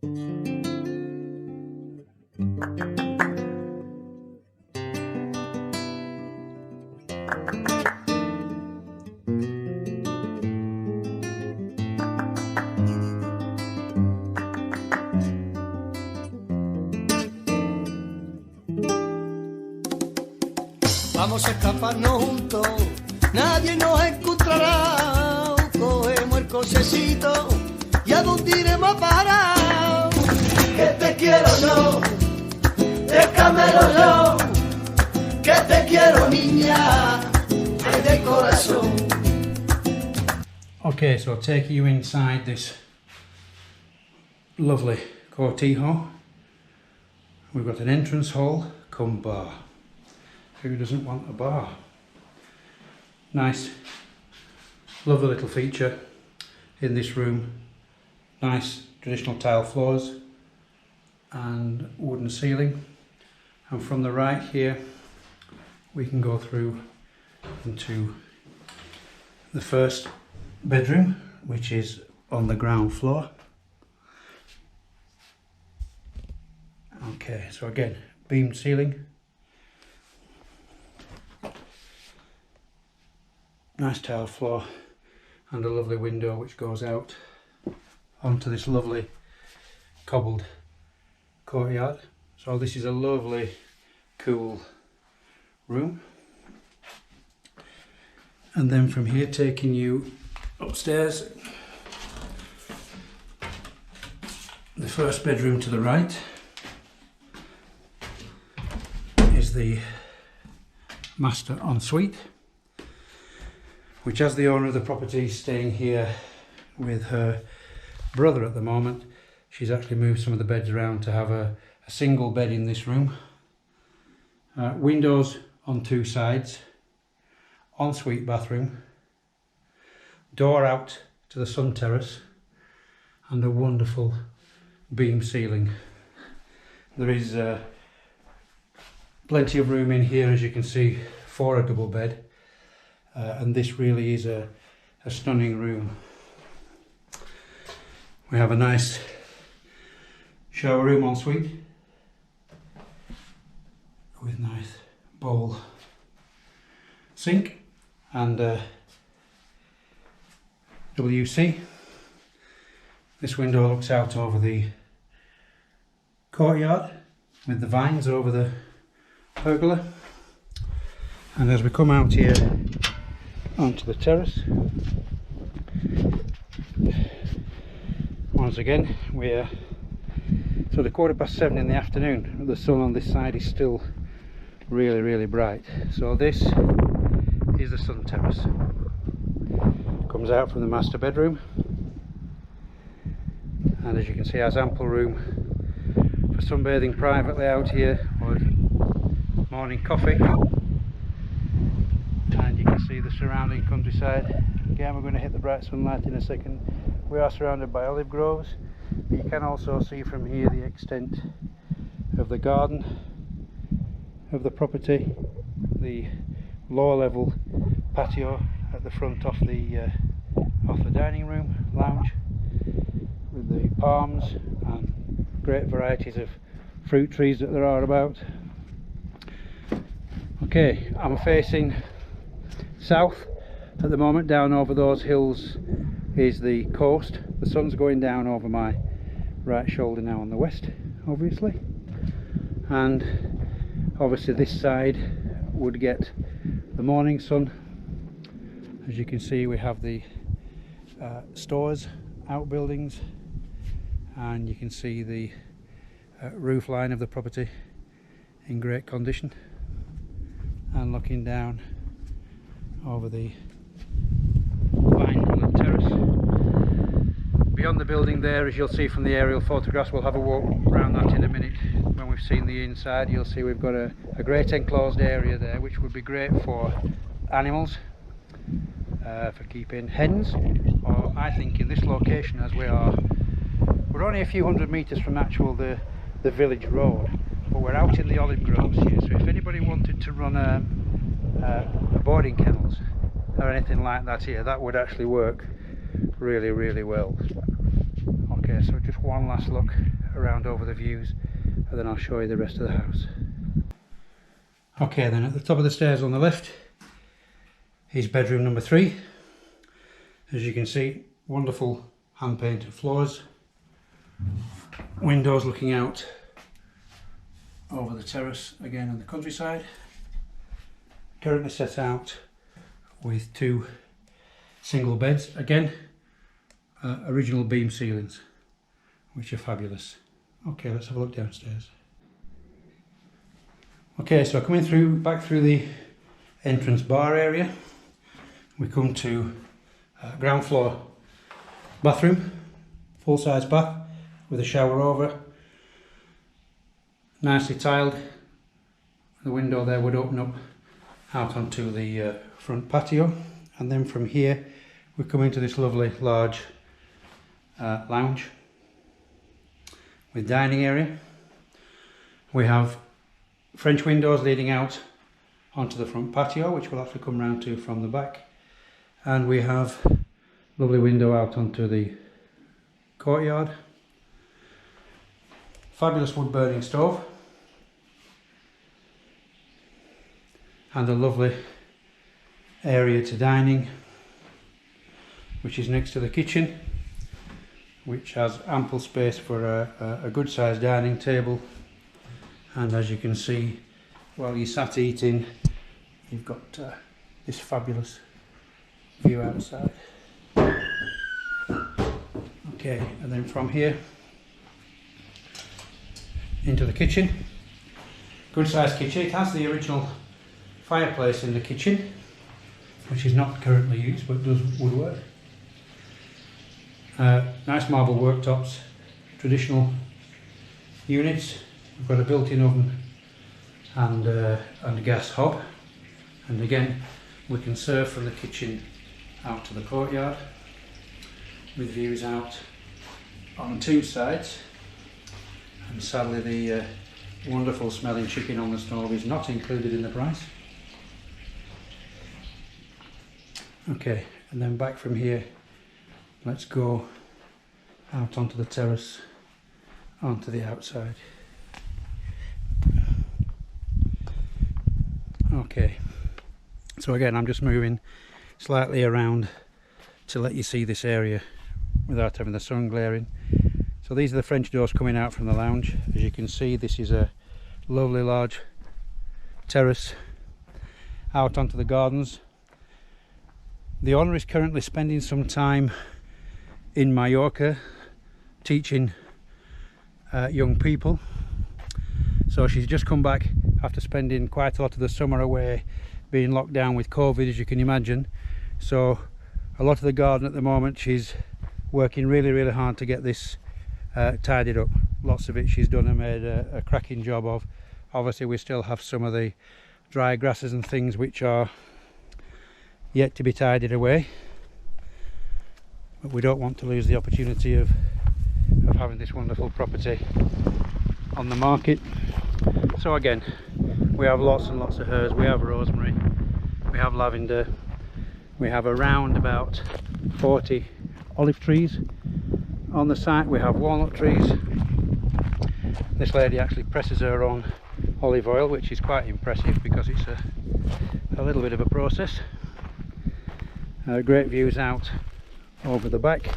Vamos a escaparnos juntos, nadie nos encontrará. Cogemos el cochecito y a dónde iremos a parar. Que te quiero yo, déjamelo yo, que te quiero niña, ay de corazón. Okay, so I'll take you inside this lovely cortijo. We've got an entrance hall cum bar. Who doesn't want a bar? Nice, lovely little feature in this room. Nice traditional tile floors and wooden ceiling. And from the right here, we can go through into the first bedroom, which is on the ground floor. Okay, so again, beamed ceiling. Nice tile floor and a lovely window which goes out onto this lovely cobbled courtyard. So this is a lovely cool room. And then from here, taking you upstairs, the first bedroom to the right is the Master Ensuite, which, as the owner of the property is staying here with her brother at the moment, she's actually moved some of the beds around to have a single bed in this room. Windows on two sides, ensuite bathroom, door out to the sun terrace, and a wonderful beam ceiling. There is plenty of room in here, as you can see, for a double bed. And this really is a stunning room. We have a nice shower room ensuite with nice bowl sink and WC. This window looks out over the courtyard with the vines over the pergola. And as we come out here onto the terrace, once again we're sort of 7:15 in the afternoon. The sun on this side is still really bright. So this is the sun terrace. Comes out from the master bedroom, and as you can see, has ample room for sunbathing privately out here or morning coffee. And you can see the surrounding countryside. Again, we're going to hit the bright sunlight in a second. We are surrounded by olive groves, but you can also see from here the extent of the garden of the property, the lower level patio at the front of the dining room lounge with the palms and great varieties of fruit trees that there are about. Okay, I'm facing south at the moment. Down over those hills is the coast. The sun's going down over my right shoulder now on the west, obviously, and obviously this side would get the morning sun. As you can see, we have the stores, outbuildings, and you can see the roof line of the property in great condition, and looking down over the vine-coloured terrace. Beyond the building there, as you'll see from the aerial photographs, we'll have a walk around that in a minute. When we've seen the inside, you'll see we've got a great enclosed area there, which would be great for animals, for keeping hens, or I think in this location, as we're only a few hundred metres from the village road, but we're out in the olive groves here, so if anybody wanted to run a boarding kennels or anything like that here, that would actually work really well. Okay, so just one last look around over the views and then I'll show you the rest of the house. Okay, then at the top of the stairs on the left is bedroom number 3. As you can see, wonderful hand painted floors, windows looking out over the terrace again and the countryside. Currently set out with 2 single beds, again original beam ceilings, which are fabulous. Okay, let's have a look downstairs. Okay, so coming back through the entrance bar area, we come to ground floor bathroom, full size bath with a shower over, nicely tiled. The window there would open up out onto the front patio, and then from here we come into this lovely large lounge with dining area. We have French windows leading out onto the front patio, which we'll actually come round to from the back, and we have lovely window out onto the courtyard. Fabulous wood burning stove and a lovely area to dining, which is next to the kitchen, which has ample space for a good sized dining table. And as you can see, while you're sat eating, you've got this fabulous view outside. Okay, and then from here into the kitchen. Good sized kitchen. It has the original fireplace in the kitchen, which is not currently used but does woodwork. Nice marble worktops, traditional units. We've got a built-in oven and a gas hob, and again we can serve from the kitchen out to the courtyard with views out on 2 sides. And sadly the wonderful smelling chicken on the stove is not included in the price. Okay, and then back from here, let's go out onto the terrace, onto the outside. Okay, so again I'm just moving slightly around to let you see this area without having the sun glaring. So these are the French doors coming out from the lounge. As you can see, this is a lovely large terrace out onto the gardens. The owner is currently spending some time in Mallorca teaching young people. So she's just come back after spending quite a lot of the summer away, being locked down with COVID, as you can imagine. So a lot of the garden at the moment, she's working really hard to get this tidied up. Lots of it she's done and made a cracking job of. Obviously we still have some of the dry grasses and things which are yet to be tidied away, but we don't want to lose the opportunity of having this wonderful property on the market. So again, we have lots and lots of herbs. We have rosemary, we have lavender, we have around about 40 olive trees on the site. We have walnut trees. This lady actually presses her own olive oil, which is quite impressive because it's a little bit of a process. Great views out over the back,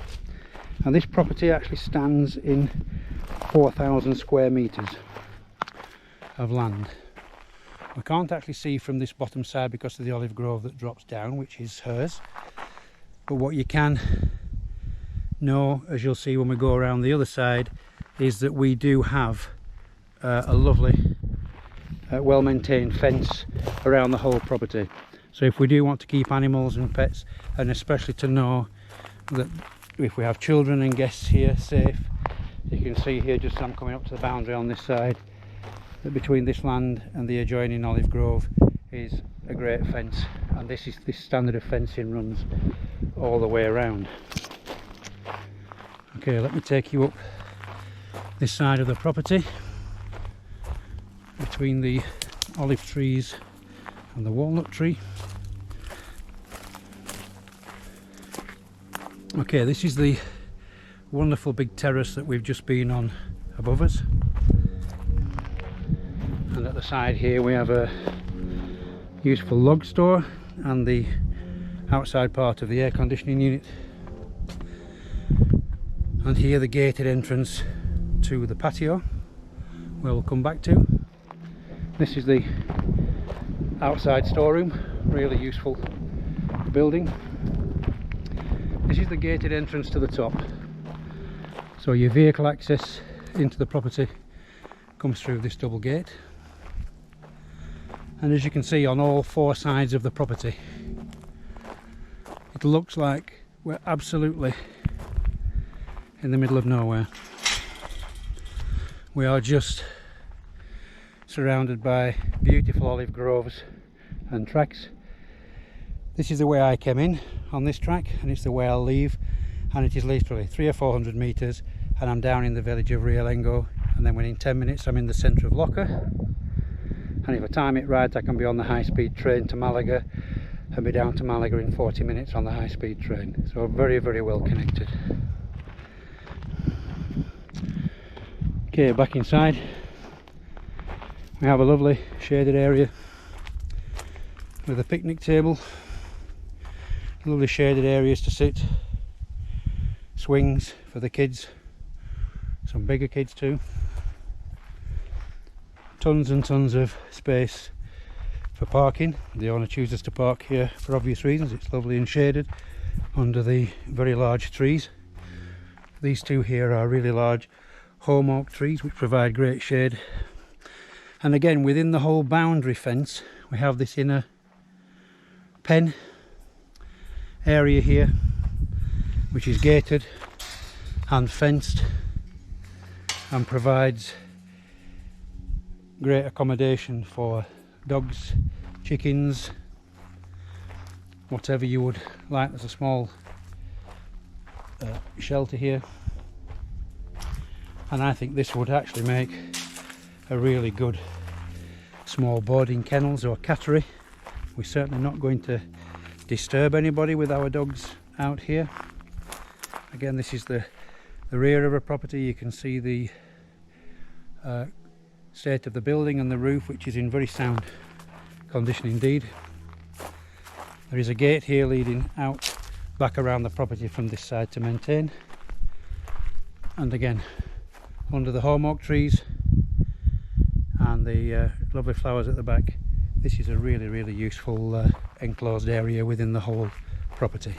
and this property actually stands in 4,000 square meters of land. We can't actually see from this bottom side because of the olive grove that drops down, which is hers, but what you can know, as you'll see when we go around the other side, is that we do have a lovely well-maintained fence around the whole property. So if we do want to keep animals and pets, and especially to know that if we have children and guests here safe, you can see here, just as I'm coming up to the boundary on this side, that between this land and the adjoining olive grove is a great fence, and this standard of fencing runs all the way around. Okay, let me take you up this side of the property between the olive trees and the walnut tree. Okay, this is the wonderful big terrace that we've just been on above us, and at the side here we have a useful log store and the outside part of the air conditioning unit, and here the gated entrance to the patio where we'll come back to. This is the outside storeroom, really useful building. This is the gated entrance to the top, so your vehicle access into the property comes through this double gate, and as you can see on all four sides of the property it looks like we're absolutely in the middle of nowhere. We are just surrounded by beautiful olive groves and tracks. This is the way I came in on this track, and it's the way I'll leave, and it is literally 300 or 400 metres and I'm down in the village of Realengo, and then within 10 minutes I'm in the centre of Locker, and if I time it right I can be on the high-speed train to Malaga and be down to Malaga in 40 minutes on the high-speed train. So very, very well connected. Okay, back inside we have a lovely shaded area with a picnic table, lovely shaded areas to sit, swings for the kids, some bigger kids too, tons and tons of space for parking. The owner chooses to park here for obvious reasons. It's lovely and shaded under the very large trees. These two here are really large home oak trees which provide great shade, and again within the whole boundary fence we have this inner pen area here which is gated and fenced and provides great accommodation for dogs, chickens, whatever you would like. There's a small shelter here, and I think this would actually make a really good small boarding kennels or cattery. We're certainly not going to disturb anybody with our dogs out here. Again, this is the rear of a property. You can see the state of the building and the roof, which is in very sound condition indeed. There is a gate here leading out back around the property from this side to maintain, and again under the home oak trees and the lovely flowers at the back, this is a really, really useful enclosed area within the whole property.